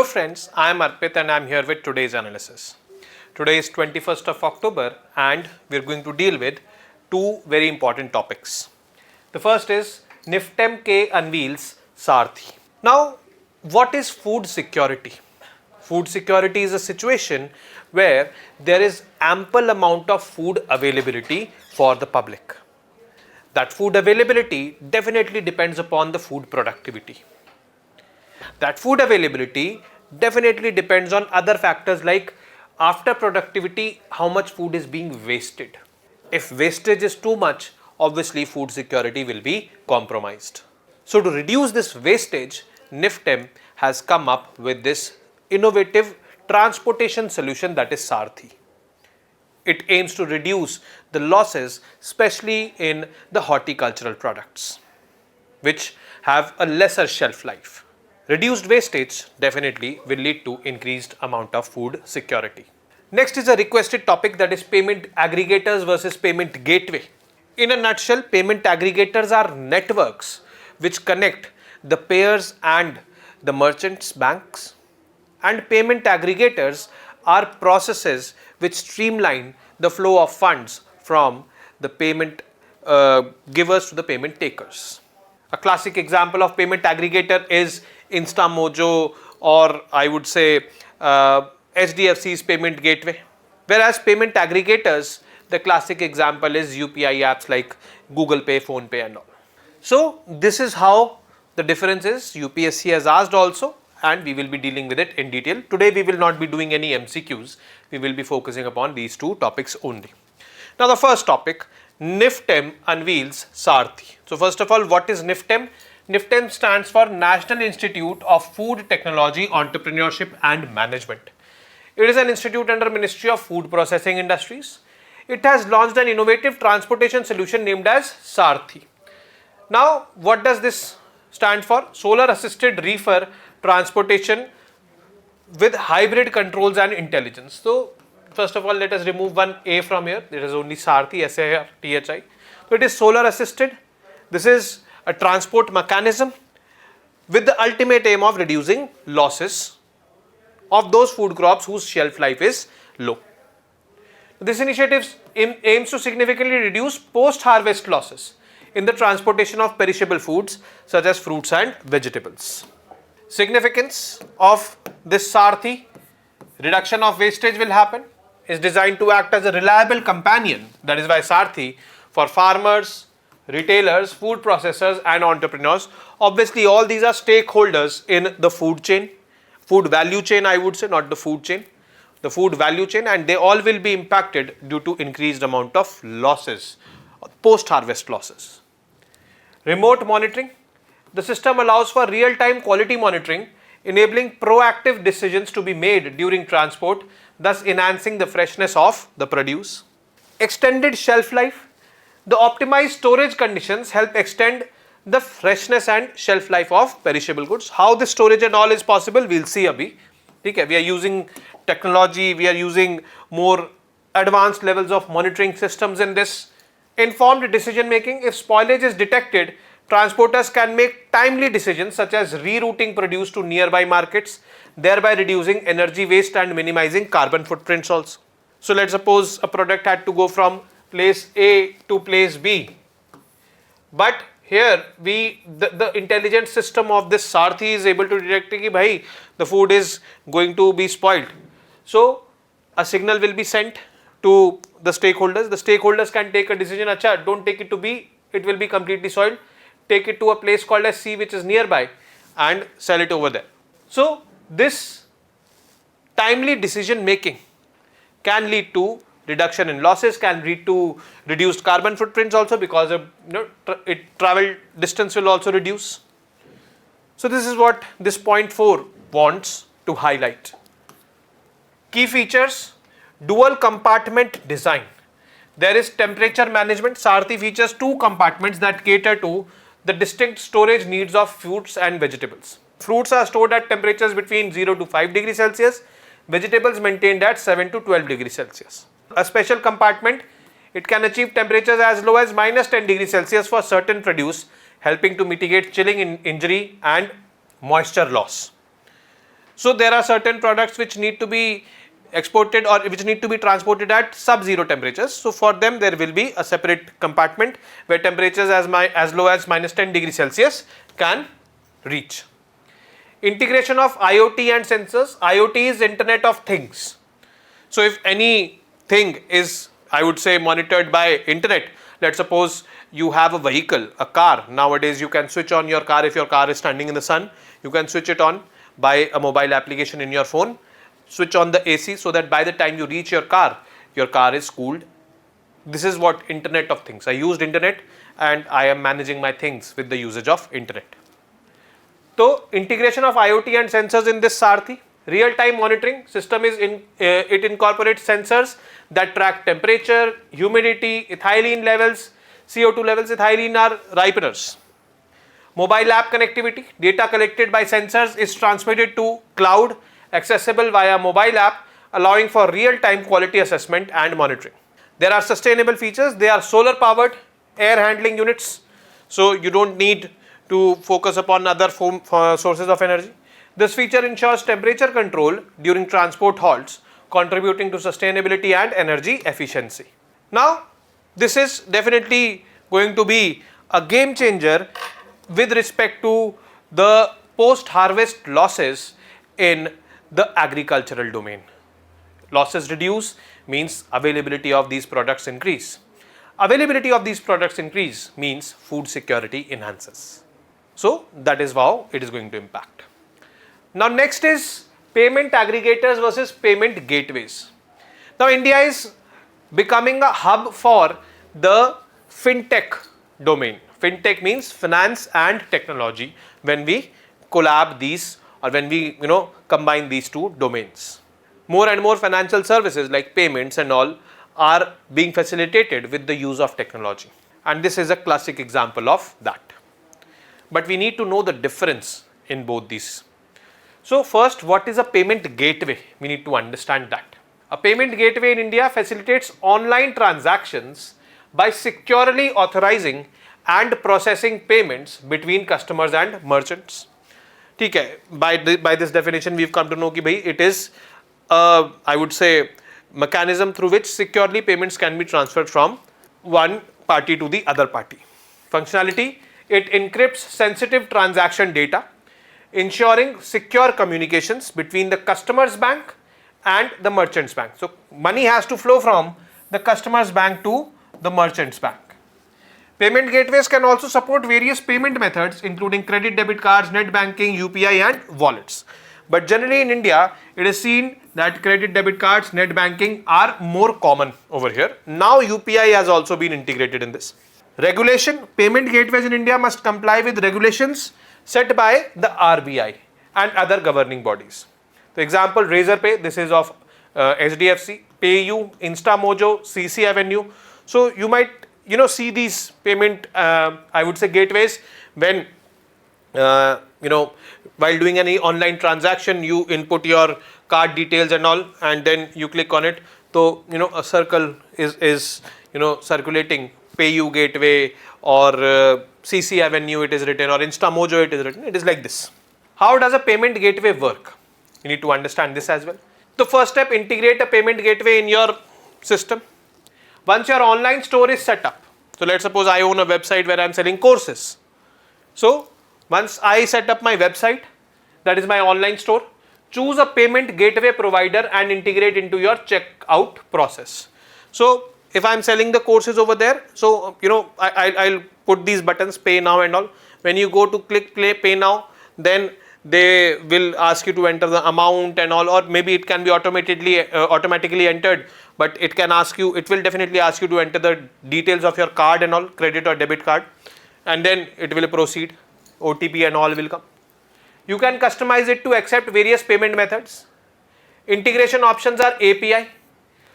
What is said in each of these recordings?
friends, I am Arpit and I am here with today's analysis. Today is 21st of October and we are going to deal with two very important topics. The first is NIFTEM-K Unveils SAARTHI. Now, what is food security? Food security is a situation where there is ample amount of food availability for the public. That food availability definitely depends upon the food productivity. That food availability definitely depends on other factors like after productivity, how much food is being wasted. If wastage is too much, obviously food security will be compromised. So to reduce this wastage, NIFTEM has come up with this innovative transportation solution, that is SAARTHI. It aims to reduce the losses, especially in the horticultural products, which have a lesser shelf life. Reduced wastage definitely will lead to increased amount of food security. Next is a requested topic, that is payment aggregators versus payment gateway. In a nutshell, payment aggregators are networks which connect the payers and the merchants' banks, and payment aggregators are processes which streamline the flow of funds from the payment givers to the payment takers. A classic example of payment aggregator is InstaMojo, or I would say HDFC's payment gateway. Whereas payment aggregators, the classic example is UPI apps like Google Pay, Phone Pay and all. So this is how the difference is. UPSC has asked also, and we will be dealing with it in detail. Today we will not be doing any MCQs. We will be focusing upon these two topics only. Now the first topic, NIFTEM Unveils SAARTHI. So first of all, what is NIFTEM? NIFTEM stands for National Institute of Food Technology, Entrepreneurship and Management. It is an institute under Ministry of Food Processing Industries. It has launched an innovative transportation solution named as SAARTHI. Now, what does this stand for? Solar Assisted Reefer Transportation with Hybrid Controls and Intelligence. So, first of all, let us remove one A from here. There is only SAARTHI, SAARTHI. So, it is solar assisted. This is a transport mechanism with the ultimate aim of reducing losses of those food crops whose shelf life is low. This initiative aims to significantly reduce post-harvest losses in the transportation of perishable foods such as fruits and vegetables. Significance of this SAARTHI: reduction of wastage will happen, is designed to act as a reliable companion, that is why SAARTHI, for farmers, retailers, food processors and entrepreneurs. Obviously all these are stakeholders in the food chain, food value chain I would say, not the food chain, the food value chain, and they all will be impacted due to increased amount of losses, post-harvest losses. Remote monitoring. The system allows for real-time quality monitoring, enabling proactive decisions to be made during transport, thus enhancing the freshness of the produce. Extended shelf life. The optimized storage conditions help extend the freshness and shelf life of perishable goods. How the storage and all is possible, we will see abhi. Okay, we are using technology, we are using more advanced levels of monitoring systems in this. Informed decision making. If spoilage is detected, transporters can make timely decisions such as rerouting produce to nearby markets, thereby reducing energy waste and minimizing carbon footprints also. So let's suppose a product had to go from place A to place B, but here the intelligent system of this SAARTHI is able to detect that bhai, the food is going to be spoiled. So a signal will be sent to the stakeholders. The stakeholders can take a decision, acha, don't take it to B, it will be completely spoiled, take it to a place called as C which is nearby and sell it over there. So this timely decision making can lead to reduction in losses, can lead to reduced carbon footprints also, because of travel distance will also reduce. So this is what this point 4 wants to highlight. Key features: dual compartment design. There is temperature management. SAARTHI features 2 compartments that cater to the distinct storage needs of fruits and vegetables. Fruits are stored at temperatures between 0 to 5 degrees Celsius, vegetables maintained at 7 to 12 degrees Celsius. A special compartment, it can achieve temperatures as low as minus 10 degrees Celsius for certain produce, helping to mitigate chilling injury and moisture loss. So there are certain products which need to be exported or which need to be transported at sub-zero temperatures. So for them there will be a separate compartment where temperatures as low as -10°C can reach. Integration of IoT and sensors. IoT is Internet of Things. So if anything is, I would say, monitored by internet, let's suppose you have a vehicle, a car. Nowadays you can switch on your car. If your car is standing in the sun, you can switch it on by a mobile application in your phone. Switch on the AC so that by the time you reach your car is cooled. This is what Internet of Things. I used internet and I am managing my things with the usage of internet. So integration of IoT and sensors in this SAARTHI. Real-time monitoring system is it incorporates sensors that track temperature, humidity, ethylene levels, CO2 levels. Ethylene are ripeners. Mobile app connectivity. Data collected by sensors is transmitted to cloud, accessible via mobile app, allowing for real-time quality assessment and monitoring. There are sustainable features. They are solar powered air handling units. So you don't need to focus upon other sources of energy. This feature ensures temperature control during transport halts, contributing to sustainability and energy efficiency. Now, this is definitely going to be a game changer with respect to the post-harvest losses in the agricultural domain. Losses reduce means availability of these products increase. Availability of these products increase means food security enhances. So that is how it is going to impact. Now next is payment aggregators versus payment gateways. Now India is becoming a hub for the fintech domain. Fintech means finance and technology when we collab these or when we combine these two domains. More and more financial services like payments and all are being facilitated with the use of technology, and this is a classic example of that. But we need to know the difference in both these. So first, what is a payment gateway? We need to understand that. A payment gateway in India facilitates online transactions by securely authorizing and processing payments between customers and merchants. Okay, by this definition, we've come to know that it is, I would say, mechanism through which securely payments can be transferred from one party to the other party. Functionality: it encrypts sensitive transaction data, ensuring secure communications between the customer's bank and the merchant's bank. So money has to flow from the customer's bank to the merchant's bank. Payment gateways can also support various payment methods including credit, debit cards, net banking, UPI and wallets. But generally in India, it is seen that credit, debit cards, net banking are more common over here. Now UPI has also been integrated in this. Regulation: payment gateways in India must comply with regulations set by the RBI and other governing bodies. For example, Razorpay, this is of SDFC, PayU, InstaMojo, CC Avenue. So you might see these payment I would say gateways when while doing any online transaction, you input your card details and all, and then you click on it. So a circle is circulating. PayU gateway or CC Avenue it is written, or InstaMojo it is written. It is like this. How does a payment gateway work? You need to understand this as well. The first step: integrate a payment gateway in your system. Once your online store is set up, so let's suppose I own a website where I am selling courses. So once I set up my website, that is my online store, choose a payment gateway provider and integrate into your checkout process. So if I am selling the courses over there, so I'll put these buttons, pay now and all. When you go to click pay now, then they will ask you to enter the amount and all, or maybe it can be automatically entered, but it will definitely ask you to enter the details of your card and all, credit or debit card, and then it will proceed. OTP and all will come. You can customize it to accept various payment methods. Integration options are API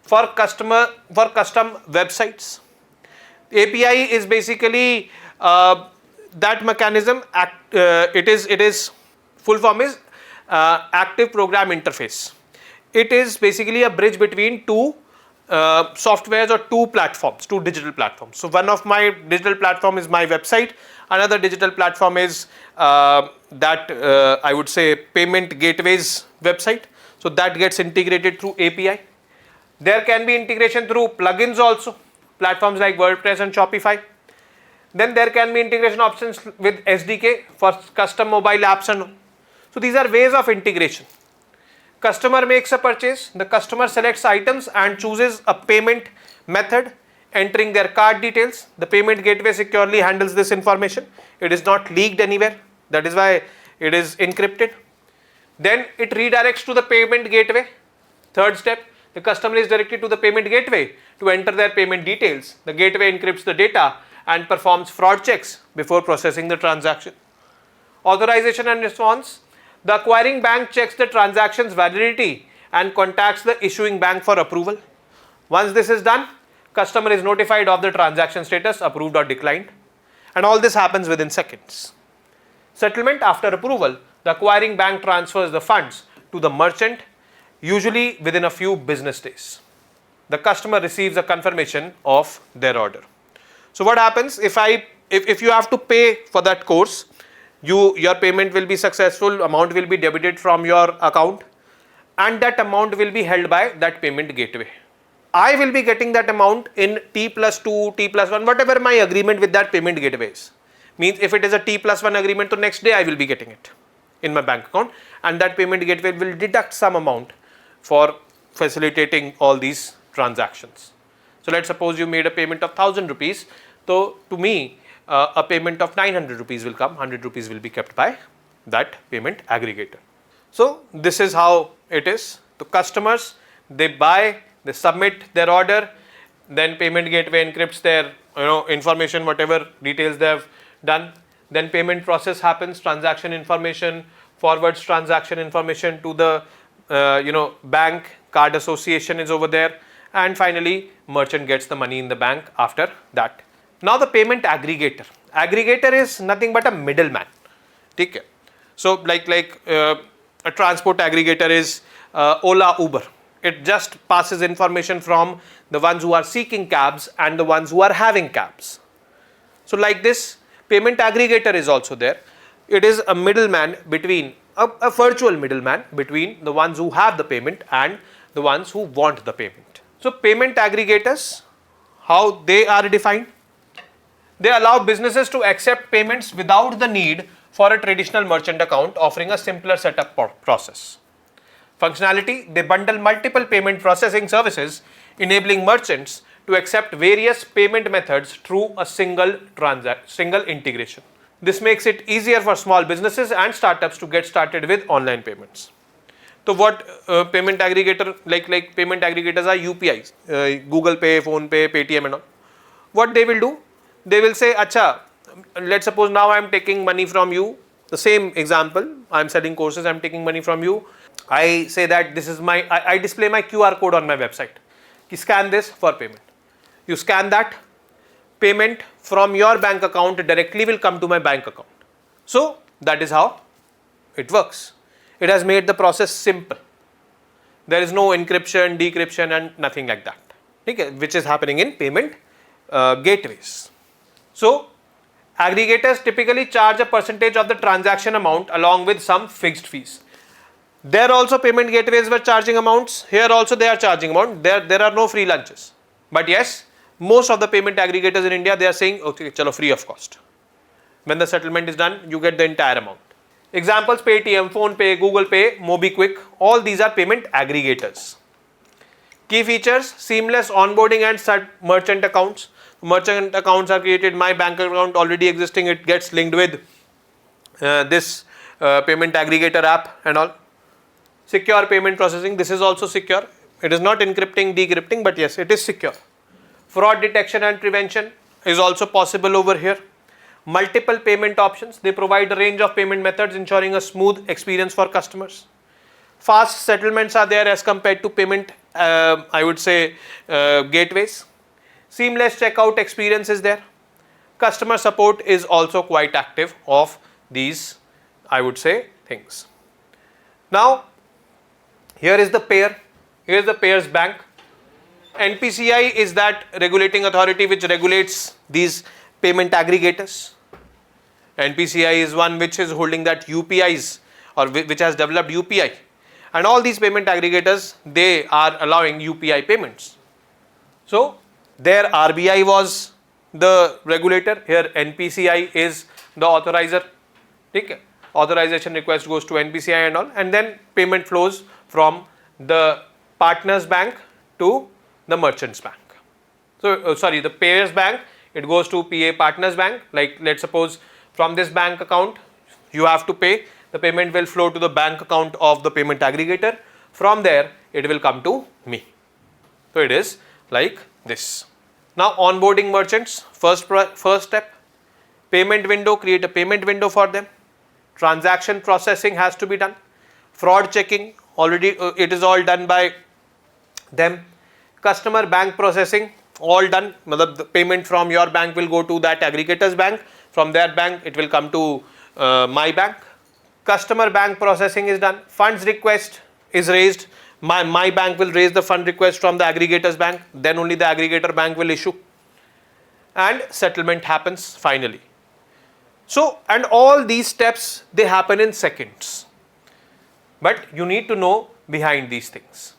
for custom websites. API is basically that mechanism. It is full form is active program interface. It is basically a bridge between two softwares or two platforms, two digital platforms. So one of my digital platform is my website. Another digital platform is I would say payment gateways website. So that gets integrated through API. There can be integration through plugins also, platforms like WordPress and Shopify. Then there can be integration options with SDK for custom mobile apps and all. So these are ways of integration. Customer makes a purchase, the customer selects items and chooses a payment method, entering their card details. The payment gateway securely handles this information. It is not leaked anywhere. That is why it is encrypted. Then it redirects to the payment gateway. Third step, the customer is directed to the payment gateway to enter their payment details. The gateway encrypts the data and performs fraud checks before processing the transaction. Authorization and response. The acquiring bank checks the transaction's validity and contacts the issuing bank for approval. Once this is done, customer is notified of the transaction status, approved or declined, and all this happens within seconds. Settlement. After approval, the acquiring bank transfers the funds to the merchant, usually within a few business days. The customer receives a confirmation of their order. So what happens if you have to pay for that course, your payment will be successful, amount will be debited from your account, and that amount will be held by that payment gateway. I will be getting that amount in T+2, T+1, whatever my agreement with that payment gateway is. Means if it is a T+1 agreement, the next day I will be getting it in my bank account, and that payment gateway will deduct some amount for facilitating all these transactions. So let's suppose you made a payment of 1000 rupees. So to me, a payment of 900 rupees will come, 100 rupees will be kept by that payment aggregator. So this is how it is. The customers, they buy, they submit their order, then payment gateway encrypts their information, whatever details they have done. Then payment process happens, transaction information, forwards transaction information to the bank, card association is over there, and finally merchant gets the money in the bank after that. Now the payment aggregator. Aggregator is nothing but a middleman. Okay. So like a transport aggregator is Ola, Uber. It just passes information from the ones who are seeking cabs and the ones who are having cabs. So like this, payment aggregator is also there. It is a middleman between, a virtual middleman between the ones who have the payment and the ones who want the payment. So payment aggregators, how they are defined? They allow businesses to accept payments without the need for a traditional merchant account, offering a simpler setup process. Functionality, they bundle multiple payment processing services, enabling merchants to accept various payment methods through a single integration. This makes it easier for small businesses and startups to get started with online payments. So what payment aggregator, like payment aggregators are UPIs, Google Pay, Phone Pay, Paytm and all. What they will do? They will say, Acha, let's suppose now I am taking money from you. The same example, I am selling courses, I am taking money from you. I say that this is I display my QR code on my website. Scan this for payment. You scan that, payment from your bank account directly will come to my bank account. So that is how it works. It has made the process simple. There is no encryption, decryption and nothing like that, okay, which is happening in payment gateways. So aggregators typically charge a percentage of the transaction amount along with some fixed fees. There also payment gateways were charging amounts. Here also they are charging amount. There are no free lunches. But yes, most of the payment aggregators in India, they are saying, okay, chalo, free of cost. When the settlement is done, you get the entire amount. Examples, Paytm, Phone Pay, Google Pay, MobiKwik, all these are payment aggregators. Key features, seamless onboarding and merchant accounts. Merchant accounts are created, my bank account already existing, it gets linked with this payment aggregator app and all. Secure payment processing, this is also secure. It is not encrypting, decrypting, but yes, it is secure. Fraud detection and prevention is also possible over here. Multiple payment options, they provide a range of payment methods ensuring a smooth experience for customers. Fast settlements are there as compared to payment, I would say, gateways. Seamless checkout experience is there. Customer support is also quite active of these, I would say, things. Now, here is the payer. Here is the payer's bank. NPCI is that regulating authority which regulates these payment aggregators. NPCI is one which is holding that UPIs, or which has developed UPI, and all these payment aggregators, they are allowing UPI payments. So there RBI was the regulator, here NPCI is the authorizer. Okay. Authorization request goes to NPCI and all, and then payment flows from the partners bank to the merchants bank. So the payers bank, it goes to PA partners bank. Like let's suppose from this bank account you have to pay, the payment will flow to the bank account of the payment aggregator. From there it will come to me. So it is like this. Now onboarding merchants, first step, payment window, create a payment window for them. Transaction processing has to be done. Fraud checking, already it is all done by them. Customer bank processing, all done. The payment from your bank will go to that aggregator's bank. From their bank it will come to my bank. Customer bank processing is done. Funds request is raised. My bank will raise the fund request from the aggregator's bank. Then only the aggregator bank will issue. And settlement happens finally. So, and all these steps, they happen in seconds. But you need to know behind these things.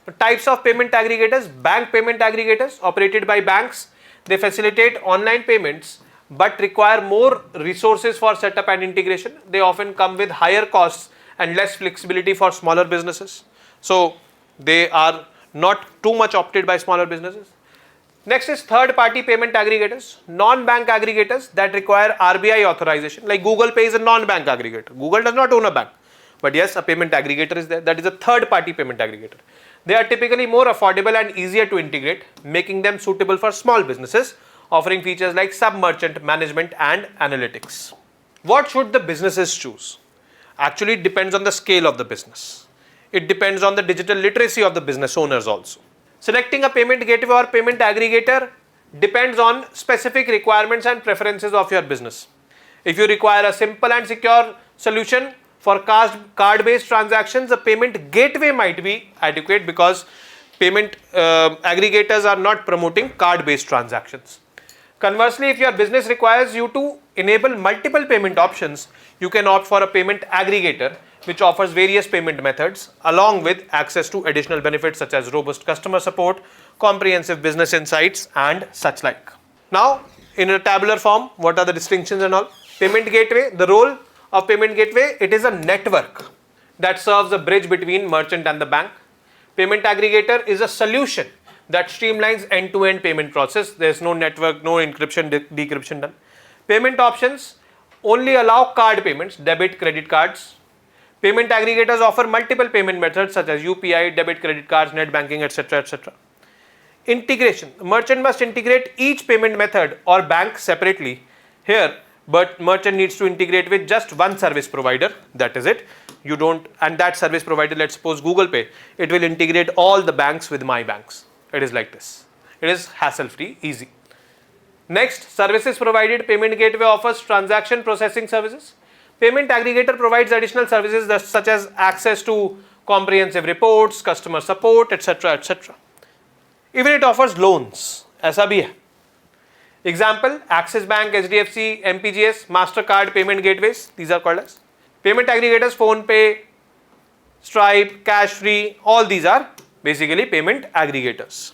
The types of payment aggregators, bank payment aggregators operated by banks, they facilitate online payments but require more resources for setup and integration. They often come with higher costs and less flexibility for smaller businesses. So they are not too much opted by smaller businesses. Next is third party payment aggregators, non-bank aggregators that require RBI authorization. Like Google Pay is a non-bank aggregator. Google does not own a bank, but yes, a payment aggregator is there. That is a third party payment aggregator. They are typically more affordable and easier to integrate, making them suitable for small businesses, offering features like sub-merchant management and analytics. What should the businesses choose? Actually, it depends on the scale of the business. It depends on the digital literacy of the business owners also. Selecting a payment gateway or payment aggregator depends on specific requirements and preferences of your business. If you require a simple and secure solution for card-based transactions, a payment gateway might be adequate because payment aggregators are not promoting card-based transactions. Conversely, if your business requires you to enable multiple payment options, you can opt for a payment aggregator which offers various payment methods along with access to additional benefits such as robust customer support, comprehensive business insights and such like. Now, in a tabular form, what are the distinctions and all? Payment gateway, the role of payment gateway, it is a network that serves a bridge between merchant and the bank. Payment aggregator is a solution that streamlines end-to-end payment process. There is no network, no encryption, decryption done. Payment options only allow card payments, debit, credit cards. Payment aggregators offer multiple payment methods such as UPI, debit, credit cards, net banking, etc. etc. Integration. Merchant must integrate each payment method or bank separately. Here, but merchant needs to integrate with just one service provider. That is it. You don't, and that service provider, let's suppose Google Pay, it will integrate all the banks with my banks. It is like this. It is hassle-free, easy. Next, services provided. Payment gateway offers transaction processing services. Payment aggregator provides additional services such as access to comprehensive reports, customer support, etc. etc. Even it offers loans. ऐसा भी है. Example, Axis Bank, HDFC, MPGS, MasterCard payment gateways. These are called as payment aggregators. PhonePe, Stripe, Cash Free. All these are basically payment aggregators.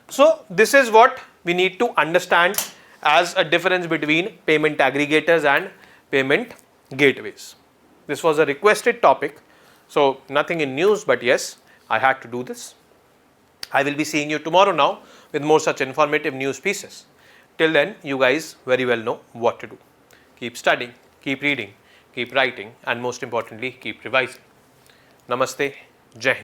So this is what we need to understand as a difference between payment aggregators and payment gateways. This was a requested topic, so nothing in news, but yes, I had to do this. I will be seeing you tomorrow now with more such informative news pieces. Till then, you guys very well know what to do. Keep studying, keep reading, keep writing, and most importantly, keep revising. Namaste, Jai Hind.